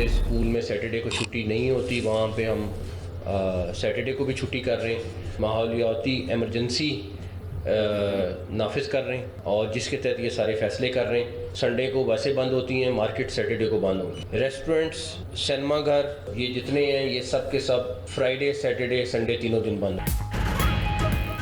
School में Saturday को छुट्टी नहीं होती वहाँ पे हम सैटरडे को भी छुट्टी कर रहे हैं, माहौलियाती एमरजेंसी नाफिज कर रहे हैं और जिसके तहत ये सारे फैसले कर रहे हैं। संडे को वैसे बंद होती हैं, मार्केट सैटरडे को बंद होगी। रेस्टोरेंट्स, सिनेमा घर, ये जितने हैं ये सब के सब फ्राइडे सैटरडे संडे तीनों दिन बंद हैं।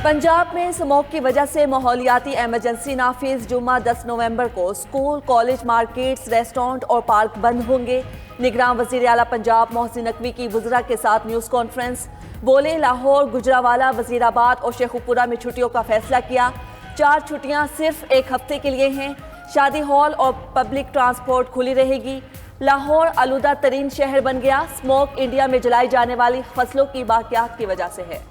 पंजाब में स्मोक की वजह से माहौलियाती एमरजेंसी नाफिज। जुम्मा 10 नवंबर को स्कूल, कॉलेज, मार्केट्स, रेस्टोरेंट और पार्क बंद होंगे। निगरान वज़ीर आला पंजाब मोहसिन नकवी की वज़रा के साथ न्यूज़ कॉन्फ्रेंस। बोले, लाहौर, गुजरावाला, वज़ीराबाद और शेखुपुरा में छुट्टियों का फैसला किया। 4 छुट्टियां सिर्फ 1 हफ्ते के लिए हैं। शादी हॉल और पब्लिक ट्रांसपोर्ट खुली रहेगी। लाहौर आलूदा तरीन शहर बन गया। स्मोक इंडिया में जलाई जाने वाली फसलों की बाकियात की वजह से है।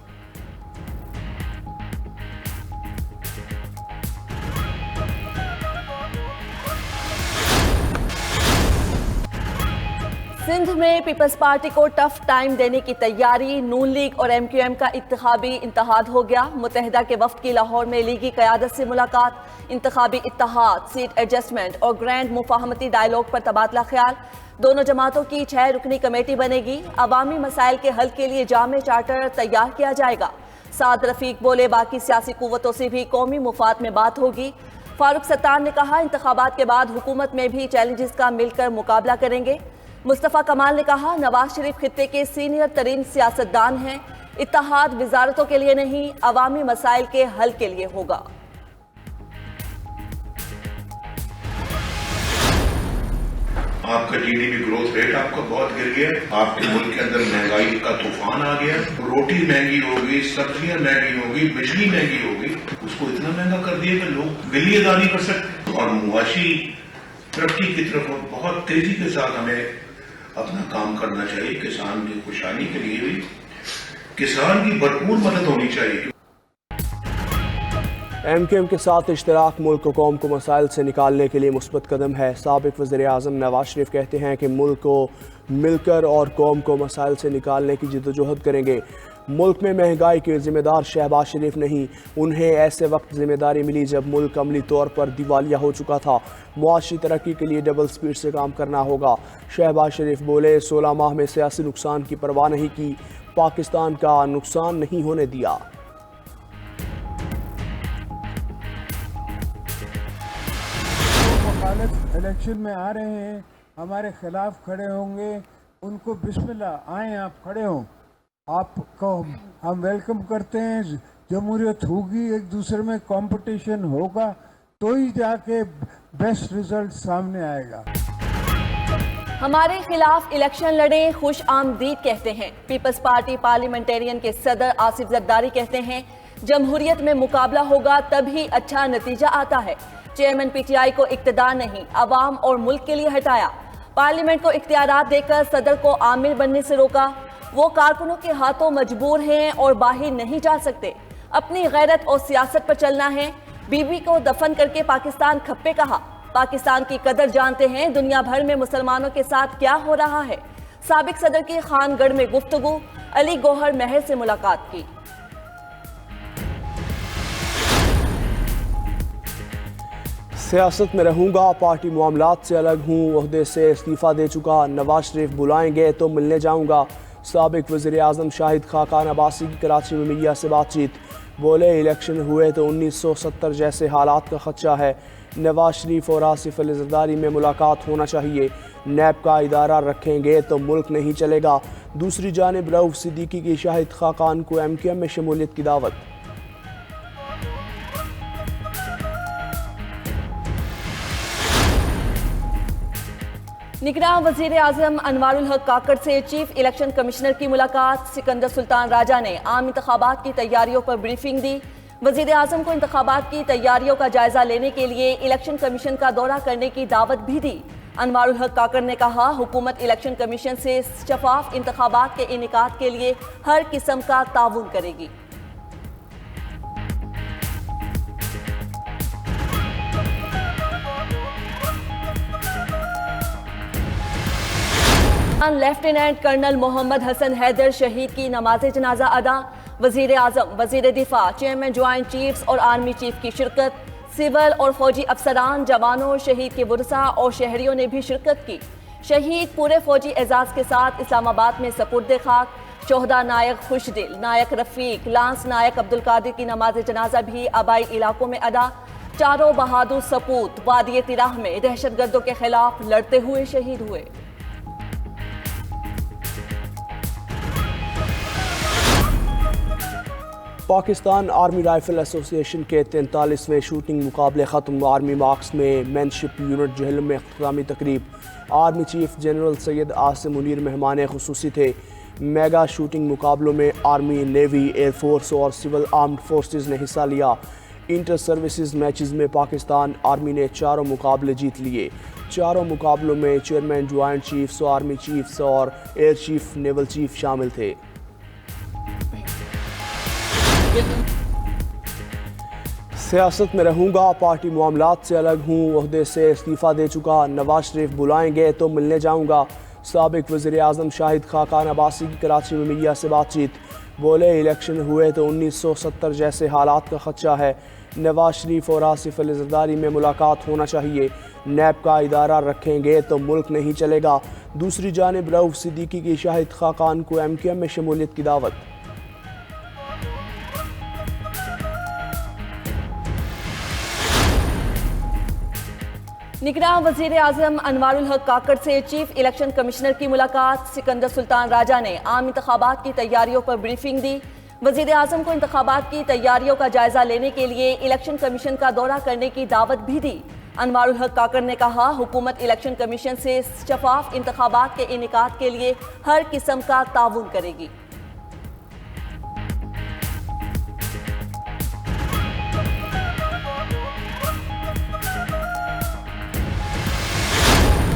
सिंध में पीपल्स पार्टी को टफ टाइम देने की तैयारी। नून लीग और MQM का इंतखाबी इत्तेहाद हो गया। मुत्तहिदा के वफ्द की लाहौर में लीगी क़यादत से मुलाकात। इंतखाबी इत्तेहाद, सीट एडजस्टमेंट और ग्रैंड मुफाहमती डायलॉग पर तबादला ख्याल। दोनों जमातों की 6 रुकनी कमेटी बनेगी। अवामी मसाइल के हल के लिए जामे चार्टर तैयार किया जाएगा। साद रफीक बोले, बाकी सियासी कुव्वतों से भी कौमी मुफाद में बात होगी। फारूक सत्तार ने कहा, इंतखाबात के बाद हुकूमत में भी चैलेंजेस का मिलकर मुकाबला करेंगे। मुस्तफ़ा कमाल ने कहा, नवाज शरीफ खित्ते के सीनियर तरीन सियासतदान हैं। इत्तेहाद वजारतों के लिए नहीं, अवामी मसाइल के हल के लिए होगा। आपका GDP ग्रोथ रेट आपका बहुत गिर गया। आपके मुल्क के अंदर महंगाई का तूफान आ गया। रोटी महंगी होगी, सब्जियां महंगी होगी, बिजली महंगी होगी। उसको इतना महंगा कर दिया कि लोग बिल अदा नहीं कर सकते। और मुआशी तरक्की की तरफ बहुत तेजी के साथ हमें अपना काम करना चाहिए। किसान की खुशहाली के लिए भी किसान की भरपूर मदद होनी चाहिए। MQM के साथ इश्तराक मुल्क और कौम को मसाइल से निकालने के लिए मुस्बत कदम है। साबिक वज़ीर आज़म नवाज शरीफ कहते हैं कि मुल्क को मिलकर और कौम को मसाइल से निकालने की जद्दोजहद करेंगे। मुल्क में महंगाई के ज़िम्मेदार शहबाज शरीफ नहीं, उन्हें ऐसे वक्त ज़िम्मेदारी मिली जब मुल्क अमली तौर पर दिवालिया हो चुका था। मुआशी तरक्की के लिए डबल स्पीड से काम करना होगा। शहबाज शरीफ बोले, 16 माह में सियासी नुकसान की परवाह नहीं की, पाकिस्तान का नुकसान नहीं होने दिया। इलेक्शन में आ रहे हैं, हमारे खिलाफ खड़े होंगे, उनको बिस्मिल्लाह, आए आप खड़े हों, आपको हम वेलकम करते हैं। जमहूरियत होगी, एक दूसरे में कंपटीशन होगा तो ही जाके बेस्ट रिजल्ट सामने आएगा। हमारे खिलाफ इलेक्शन लड़े, खुश आमदीद कहते हैं। पीपल्स पार्टी पार्लियामेंटेरियन के सदर आसिफ जरदारी कहते हैं, जमहूरियत में मुकाबला होगा तभी अच्छा नतीजा आता है। चेयरमैन PTI को इक्तदार नहीं, अवाम और मुल्क के लिए हटाया। पार्लियामेंट को इख्तियारात देकर सदर को आमिर बनने से रोका। वो कारकुनों के हाथों मजबूर हैं और बाहर नहीं जा सकते। अपनी गैरत और सियासत पर चलना है। बीबी को दफन करके पाकिस्तान खप्पे कहा। पाकिस्तान की कदर जानते हैं, दुनिया भर में मुसलमानों के साथ क्या हो रहा है। साबिक सदर की खानगढ़ में गुफ्तगू। अली गौहर महर से मुलाकात की। सियासत में रहूंगा, पार्टी मामलात से अलग हूँ, ओहदे से इस्तीफ़ा दे चुका। नवाज शरीफ बुलाएंगे तो मिलने जाऊंगा। साबिक वज़ीर आज़म शाहिद खाकान अब्बासी की कराची में मीडिया से बातचीत। बोले, इलेक्शन हुए तो 1970 जैसे हालात का खदशा है। नवाज शरीफ और आसिफ अली जरदारी में मुलाकात होना चाहिए। नैब का इदारा रखेंगे तो मुल्क नहीं चलेगा। दूसरी जानिब रऊफ सिद्दीकी की शाहिद खाकान को MQM में शमूलियत की दावत। निगरान वज़ीर आज़म अनवारुल हक काकड़ से चीफ इलेक्शन कमिश्नर की मुलाकात। सिकंदर सुल्तान राजा ने आम इंतखाबात की तैयारियों पर ब्रीफिंग दी। वज़ीर आज़म को इंतखाबात की तैयारियों का जायजा लेने के लिए इलेक्शन कमीशन का दौरा करने की दावत भी दी। अनवारुल हक काकड़ ने कहा, हुकूमत इलेक्शन कमीशन से शफाफ इंतखाबात के इनेकाद के लिए हर किस्म का ताउन करेगी। लेफ्टिनेंट कर्नल मोहम्मद हसन हैदर शहीद की नमाज जनाजा अदा। वजीर आजम, वजीर दिफा, चेयरमैन ज्वाइंट चीफ्स और आर्मी चीफ की शिरकत। सिविल और फौजी अफसरान, जवानों, शहीद के बुरसा और शहरियों ने भी शिरकत की। शहीद पूरे फौजी एजाज के साथ इस्लामाबाद में सपुर्द खाक। शोहदा नायक खुशदिल, नायक रफीक, लांस नायक अब्दुल कादिर की नमाज जनाजा भी आबाई इलाकों में अदा। चारों बहादुर सपूत वादी तिराह में दहशतगर्दों के खिलाफ लड़ते हुए शहीद हुए। पाकिस्तान आर्मी राइफल एसोसिएशन के 43वें शूटिंग मुकाबले ख़त्म। आर्मी मार्क्स में मेनशिप यूनिट जहलम में अख्तामी तकरीब। Army chief general Syed Asim Munir मेहमान खुसूसी थे। मेगा शूटिंग मुकाबलों में आर्मी, नेवी, एयरफोर्स और सिविल आर्म्ड फोर्सेस ने हिस्सा लिया। इंटर सर्विसेज मैचेस में पाकिस्तान आर्मी ने चारों मुकाबले जीत लिए। चारों मुकाबलों में chairman joint chiefs, army chiefs और एयर चीफ नेवल चीफ शामिल थे। सियासत में रहूंगा, पार्टी मामलात से अलग हूँ, ओहदे से इस्तीफ़ा दे चुका। नवाज शरीफ बुलाएंगे तो मिलने जाऊंगा। साबिक वज़ीर आज़म शाहिद खाकान अब्बासी की कराची में मीडिया से बातचीत। बोले इलेक्शन हुए तो 1970 जैसे हालात का खदशा है। नवाज शरीफ और आसिफ अली ज़रदारी में मुलाकात होना चाहिए। नैब का इदारा रखेंगे तो मुल्क नहीं चलेगा। दूसरी जानिब रऊफ़ सिद्दीकी की शाहिद खाकान को MQM में शमूलियत की दावत। निगरान वज़ीर आज़म अनवारुल हक काकड़ से चीफ इलेक्शन कमिश्नर की मुलाकात। सिकंदर सुल्तान राजा ने आम इंतखाबात की तैयारियों पर ब्रीफिंग दी। वज़ीर आज़म को इंतखाबात की तैयारियों का जायजा लेने के लिए इलेक्शन कमीशन का दौरा करने की दावत भी दी। अनवारुल हक काकड़ ने कहा, हुकूमत इलेक्शन कमीशन से शफाफ इंतखाबात के इनेकाद के लिए हर किस्म का ताउन करेगी।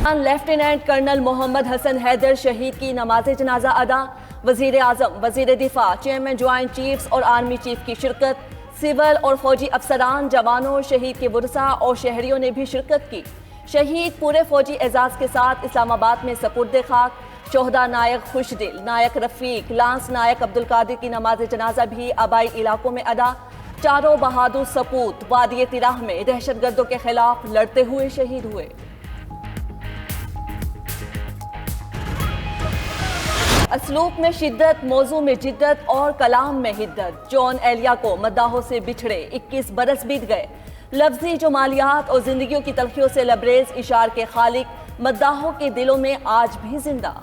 लेफ्टिनेंट कर्नल मोहम्मद हसन हैदर शहीद की नमाज जनाजा अदा। वजीर आजम, वजीर दिफा, चेयरमैन ज्वाइंट चीफ्स और आर्मी चीफ की शिरकत। सिविल और फौजी अफसरान, जवानों, शहीद के वरसा और शहरियों ने भी शिरकत की। शहीद पूरे फौजी एजाज के साथ इस्लामाबाद में सपुर्द खाक। शोहदा नायक खुशदिल, नायक रफीक, लांस नायक अब्दुल कादिर की नमाज जनाजा भी आबाई इलाकों में अदा। चारों बहादुर सपूत वादी तिराह में दहशतगर्दों के खिलाफ लड़ते हुए शहीद हुए। असलूब में शिद्दत, मौजू में जिद्दत और कलाम में हिद्दत। जॉन एलिया को मद्दाहों से बिछड़े 21 बरस बीत गए। लफ्जी जमालियात और जिंदगियों की तलखियों से लबरेज इशार के खालिक मद्दाहों के दिलों में आज भी जिंदा।